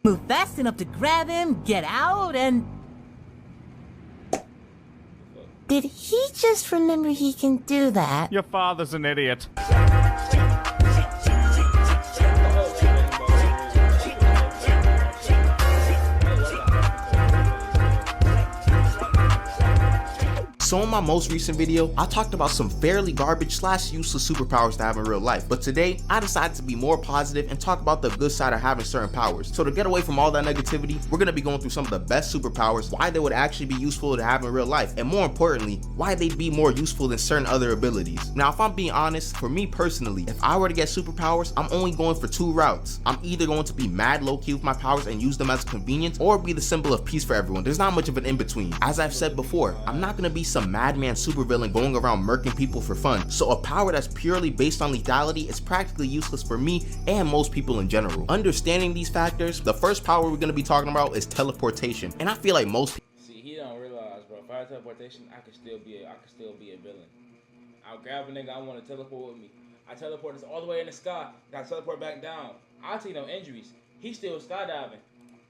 Move fast enough to grab him, get out, and... Did he just remember he can do that? Your father's an idiot. So in my most recent video, I talked about some fairly garbage / useless superpowers to have in real life, but today I decided to be more positive and talk about the good side of having certain powers. So to get away from all that negativity, we're going to be going through some of the best superpowers, why they would actually be useful to have in real life, and more importantly, why they'd be more useful than certain other abilities. Now if I'm being honest, for me personally, if I were to get superpowers, I'm only going for two routes. I'm either going to be mad low-key with my powers and use them as a convenience, or be the symbol of peace for everyone. There's not much of an in-between. As I've said before, I'm not going to be some madman supervillain going around murking people for fun, so a power that's purely based on lethality is practically useless for me and most people in general. Understanding these factors, the first power we're going to be talking about is teleportation, and I feel like most people... See, he don't realize, bro, if I had teleportation, I could still be a villain. I'll grab a nigga, I want to teleport with me. I teleport this all the way in the sky, got teleport back down. I'll take no injuries. He's still skydiving.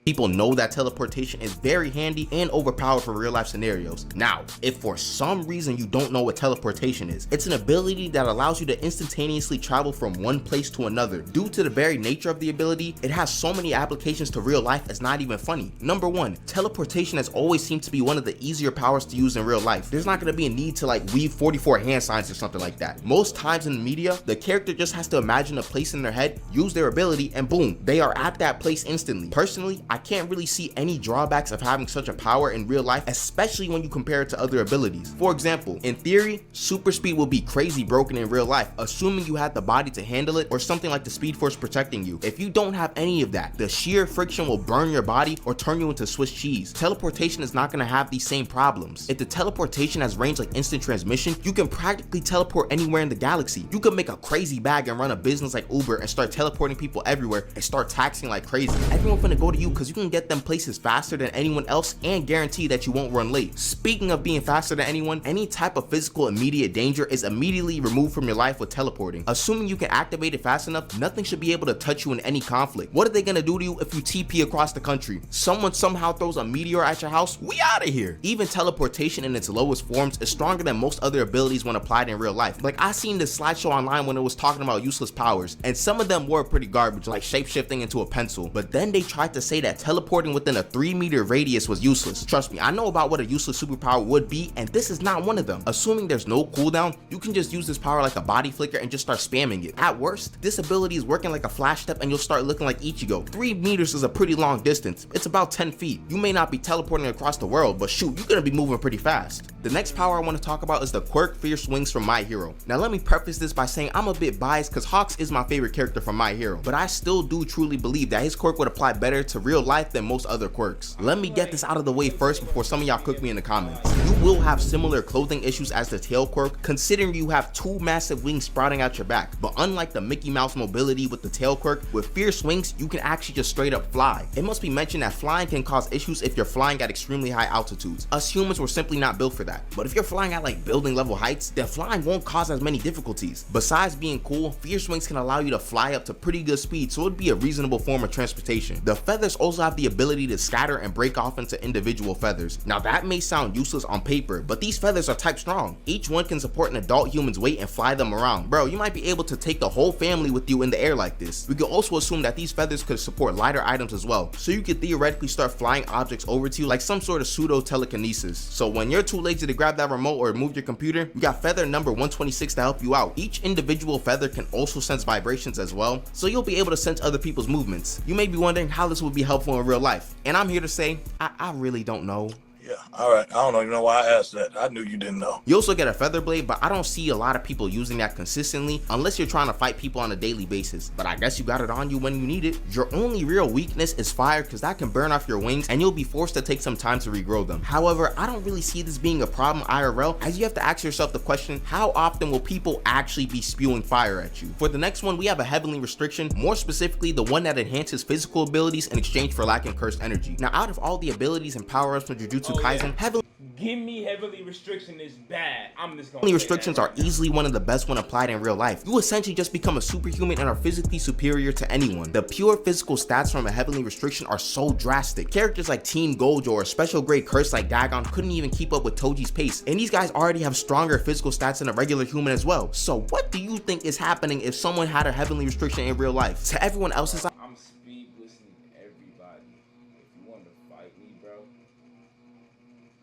People know that teleportation is very handy and overpowered for real life scenarios. Now, if for some reason you don't know what teleportation is, it's an ability that allows you to instantaneously travel from one place to another. Due to the very nature of the ability, it has so many applications to real life it's not even funny. Number one, teleportation has always seemed to be one of the easier powers to use in real life. There's not going to be a need to like weave 44 hand signs or something like that. Most times in the media, the character just has to imagine a place in their head, use their ability, and boom, they are at that place instantly. Personally, I can't really see any drawbacks of having such a power in real life, especially when you compare it to other abilities. For example, in theory, super speed will be crazy broken in real life, assuming you had the body to handle it or something like the Speed Force protecting you. If you don't have any of that, the sheer friction will burn your body or turn you into Swiss cheese. Teleportation is not going to have these same problems. If the teleportation has range like instant transmission, you can practically teleport anywhere in the galaxy. You can make a crazy bag and run a business like Uber and start teleporting people everywhere and start taxing like crazy. Everyone's gonna go to you because you can get them places faster than anyone else and guarantee that you won't run late. Speaking of being faster than anyone, any type of physical immediate danger is immediately removed from your life with teleporting. Assuming you can activate it fast enough, nothing should be able to touch you in any conflict. What are they gonna do to you if you TP across the country? Someone somehow throws a meteor at your house? We out of here. Even teleportation in its lowest forms is stronger than most other abilities when applied in real life. Like I seen this slideshow online when it was talking about useless powers, and some of them were pretty garbage, like shapeshifting into a pencil, but then they tried to say that teleporting within a 3-meter radius was useless. Trust me, I know about what a useless superpower would be, and this is not one of them. Assuming there's no cooldown, you can just use this power like a body flicker and just start spamming it. At worst, this ability is working like a flash step and you'll start looking like Ichigo. 3 meters is a pretty long distance. It's about 10 feet. You may not be teleporting across the world, but shoot, you're gonna be moving pretty fast. The next power I want to talk about is the quirk Fierce Wings from My Hero. Now let me preface this by saying I'm a bit biased because Hawks is my favorite character from My Hero, but I still do truly believe that his quirk would apply better to real life than most other quirks. Let me get this out of the way first before some of y'all cook me in the comments. You will have similar clothing issues as the tail quirk, considering you have 2 massive wings sprouting out your back, but unlike the Mickey Mouse mobility with the tail quirk, with Fierce Wings you can actually just straight up fly. It must be mentioned that flying can cause issues if you're flying at extremely high altitudes. Us humans were simply not built for that, but if you're flying at like building level heights, then flying won't cause as many difficulties. Besides being cool, Fierce Wings can allow you to fly up to pretty good speed, so it'd be a reasonable form of transportation. The feathers also have the ability to scatter and break off into individual feathers. Now that may sound useless on paper, but these feathers are type strong. Each one can support an adult human's weight and fly them around. Bro, you might be able to take the whole family with you in the air like this. We could also assume that these feathers could support lighter items as well, so you could theoretically start flying objects over to you like some sort of pseudo telekinesis. So when you're too lazy to grab that remote or move your computer, you got feather number 126 to help you out. Each individual feather can also sense vibrations as well, so you'll be able to sense other people's movements. You may be wondering how this would be helpful in real life, and I'm here to say I really don't know. Yeah, all right. I don't even know why I asked that. I knew you didn't know. You also get a feather blade, but I don't see a lot of people using that consistently unless you're trying to fight people on a daily basis. But I guess you got it on you when you need it. Your only real weakness is fire, because that can burn off your wings and you'll be forced to take some time to regrow them. However, I don't really see this being a problem IRL, as you have to ask yourself the question, how often will people actually be spewing fire at you? For the next one, we have a heavenly restriction, more specifically the one that enhances physical abilities in exchange for lacking cursed energy. Now out of all the abilities and power-ups from Jujutsu Kaisen, heavenly Give me heavily restriction is bad. I'm just gonna Heavenly say restrictions that are right now. easily one of the best when applied in real life. You essentially just become a superhuman and are physically superior to anyone. The pure physical stats from a heavenly restriction are so drastic. Characters like Team Gojo or special grade curse like Dagon couldn't even keep up with Toji's pace, and these guys already have stronger physical stats than a regular human as well. So what do you think is happening if someone had a heavenly restriction in real life? To everyone else's I'm speed listening everybody. If you want to fight me, bro,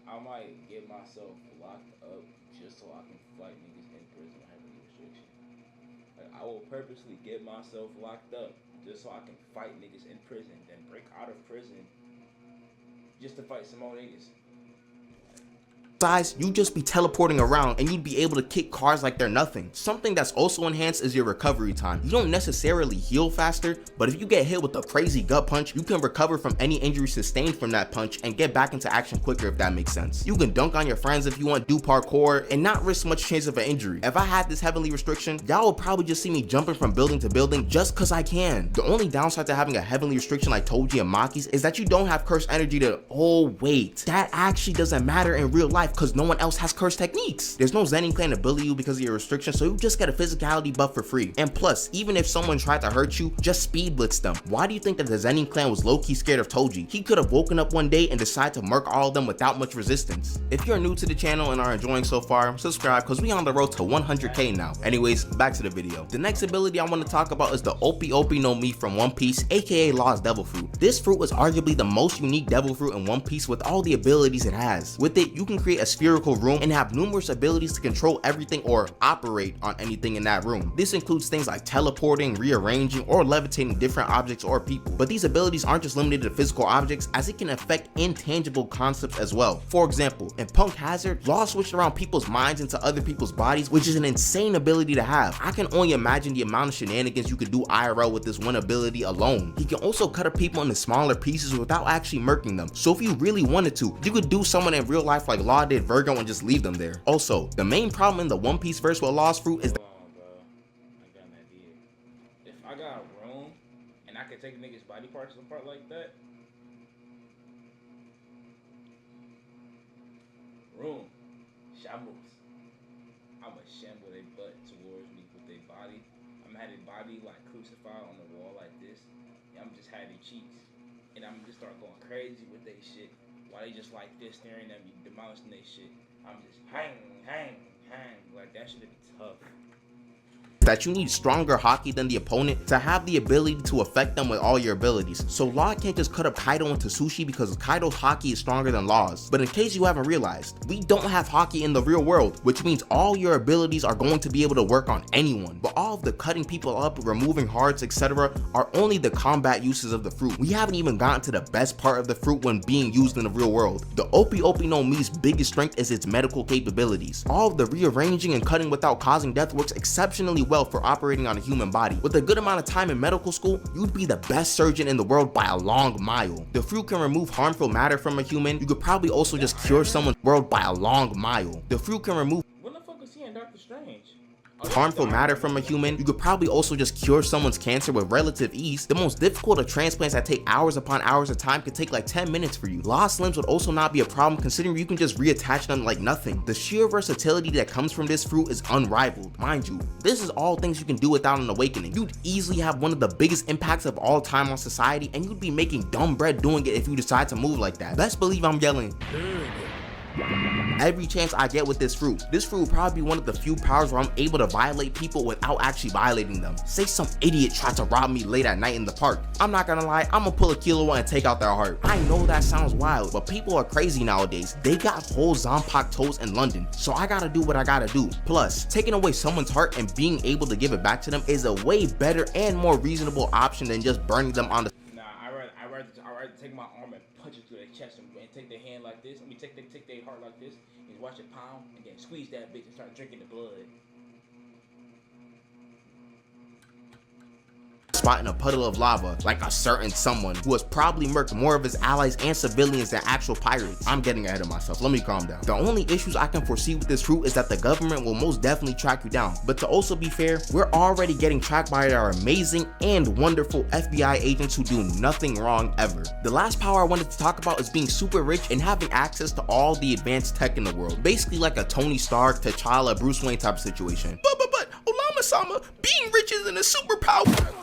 I might get myself locked up just so I can fight niggas in prison with heavily restriction. Like, I will purposely get myself locked up just so I can fight niggas in prison, then break out of prison just to fight some more niggas. size, you'd just be teleporting around and you'd be able to kick cars like they're nothing. Something that's also enhanced is your recovery time. You don't necessarily heal faster, but if you get hit with a crazy gut punch, you can recover from any injury sustained from that punch and get back into action quicker, if that makes sense. You can dunk on your friends if you want, do parkour, and not risk much chance of an injury. If I had this heavenly restriction, y'all would probably just see me jumping from building to building just cause I can. The only downside to having a heavenly restriction like Toji and Maki's is that you don't have cursed energy to, oh wait, that actually doesn't matter in real life because no one else has cursed techniques. There's no Zenin clan to bully you because of your restriction, so you just get a physicality buff for free. And plus, even if someone tried to hurt you, just speed blitz them. Why do you think that the Zenin clan was low-key scared of Toji? He could have woken up one day and decided to murk all of them without much resistance. If you're new to the channel and are enjoying so far, subscribe because we on the road to 100k now. Anyways, back to the video. The next ability I want to talk about is the Opi Opi no Mi from One Piece, aka Law's Devil Fruit. This fruit was arguably the most unique devil fruit in One Piece with all the abilities it has. With it, you can create a spherical room and have numerous abilities to control everything or operate on anything in that room. This includes things like teleporting, rearranging, or levitating different objects or people. But these abilities aren't just limited to physical objects, as it can affect intangible concepts as well. For example, in Punk Hazard, Law switched around people's minds into other people's bodies, which is an insane ability to have. I can only imagine the amount of shenanigans you could do IRL with this one ability alone. He can also cut up people into smaller pieces without actually murking them. So if you really wanted to, you could do someone in real life like Law did Virgo and just leave them there. Also, the main problem in the One Piece verse with Law's fruit is Hold on, bro. I got an idea. If I got a room and I could take niggas' body parts apart like that, room, shambles. I'ma shamble their butt towards me with their body. I'm had their body like crucified on the wall like this. And I'm just had their cheeks. And I'm just start going crazy with their shit. While they just like this staring at me, demolishing their shit. I'm just hang. Like that shit would be tough. that you need stronger haki than the opponent to have the ability to affect them with all your abilities. So Law can't just cut up Kaido into sushi because Kaido's haki is stronger than Law's. But in case you haven't realized, we don't have haki in the real world, which means all your abilities are going to be able to work on anyone. But all of the cutting people up, removing hearts, etc. are only the combat uses of the fruit. We haven't even gotten to the best part of the fruit when being used in the real world. The Opi Opi no Mi's biggest strength is its medical capabilities. All of the rearranging and cutting without causing death works exceptionally well for operating on a human body. With a good amount of time in medical school, you'd be the best surgeon in the world by a long mile. The fruit can remove harmful matter from a human. You could probably also just cure someone's world by a long mile. The fruit can remove When the fuck is he in Doctor Strange? harmful matter from a human. You could probably also just cure someone's cancer with relative ease. The most difficult of transplants that take hours upon hours of time could take like 10 minutes for you. Lost limbs would also not be a problem considering you can just reattach them like nothing. The sheer versatility that comes from this fruit is unrivaled. Mind you, this is all things you can do without an awakening. You'd easily have one of the biggest impacts of all time on society, and you'd be making dumb bread doing it if you decide to move like that. Best believe I'm yelling every chance I get with this fruit. This fruit will probably be one of the few powers where I'm able to violate people without actually violating them. Say some idiot tried to rob me late at night in the park. I'm not gonna lie, I'm gonna pull a kilo and take out their heart. I know that sounds wild, but people are crazy nowadays. They got whole Zompak toes in London, so I gotta do what I gotta do. Plus, taking away someone's heart and being able to give it back to them is a way better and more reasonable option than just burning them on the Nah, I rather take my arm and punch it through their chest and take their hand like this. I mean, take their heart like this and watch it pound and then squeeze that bitch and start drinking the blood. spot in a puddle of lava, like a certain someone who has probably murked more of his allies and civilians than actual pirates. I'm getting ahead of myself, let me calm down. The only issues I can foresee with this route is that the government will most definitely track you down. But to also be fair, we're already getting tracked by our amazing and wonderful FBI agents who do nothing wrong ever. The last power I wanted to talk about is being super rich and having access to all the advanced tech in the world. Basically like a Tony Stark, T'Challa, Bruce Wayne type of situation. But Olama-sama, being rich isn't a superpower.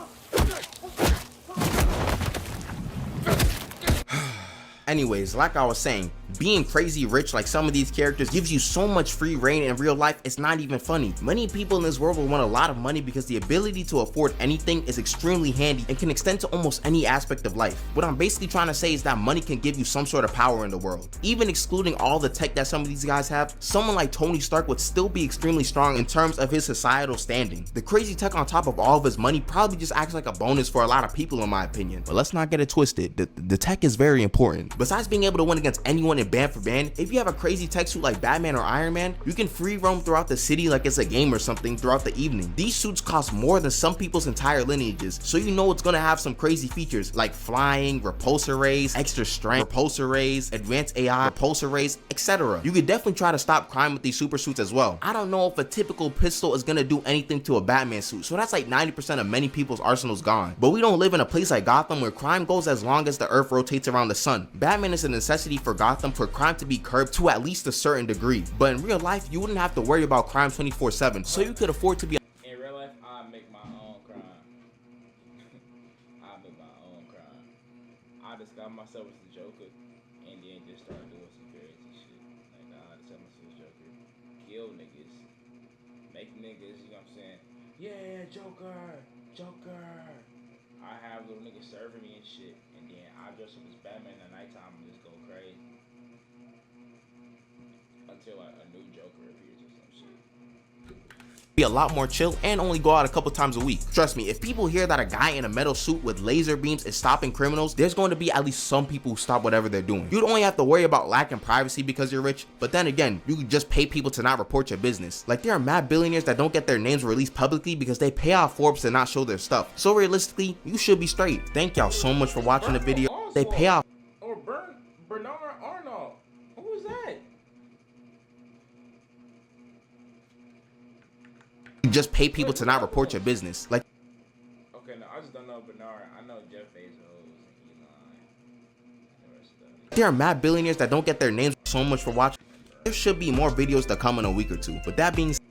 Anyways, like I was saying, being crazy rich like some of these characters gives you so much free reign in real life, it's not even funny. Many people in this world will want a lot of money because the ability to afford anything is extremely handy and can extend to almost any aspect of life. What I'm basically trying to say is that money can give you some sort of power in the world. Even excluding all the tech that some of these guys have, someone like Tony Stark would still be extremely strong in terms of his societal standing. The crazy tech on top of all of his money probably just acts like a bonus for a lot of people in my opinion. But let's not get it twisted, the tech is very important. Besides being able to win against anyone in band for band, if you have a crazy tech suit like Batman or Iron Man, you can free roam throughout the city like it's a game or something throughout the evening. These suits cost more than some people's entire lineages, so you know it's gonna have some crazy features like flying, repulsor rays, extra strength, repulsor rays, advanced AI, repulsor rays, etc. You could definitely try to stop crime with these super suits as well. I don't know if a typical pistol is gonna do anything to a Batman suit, so that's like 90% of many people's arsenals gone. But we don't live in a place like Gotham where crime goes as long as the earth rotates around the sun. Batman is a necessity for Gotham for crime to be curbed to at least a certain degree. But in real life, you wouldn't have to worry about crime 24/7, so you could afford to be In real life, I make my own crime. I make my own crime. I disguise myself as the Joker and then just start doing some crazy shit. Like, nah, I just tell myself Joker. Kill niggas. Make niggas, you know what I'm saying? Yeah, Joker! Joker! I have little niggas serving me and shit. And then I dress up as Batman at nighttime and just go crazy. Until like a new Joker appears or some shit. a lot more chill and only go out a couple times a week. Trust me, if people hear that a guy in a metal suit with laser beams is stopping criminals, there's going to be at least some people who stop whatever they're doing. You'd only have to worry about lacking privacy because you're rich, but then again, you could just pay people to not report your business. Like, there are mad billionaires that don't get their names released publicly because they pay off Forbes to not show their stuff. So realistically, you should be straight. Thank y'all so much for watching the video. They pay off. Or Bernard Arnault. Who was that? You just pay people to not report your business. Like, okay, no, I just don't know Bernard. I know Jeff Bezos and Elon. And the rest of them. there are mad billionaires that don't get their names. So much for watching. There should be more videos to come in a week or two. With that being said,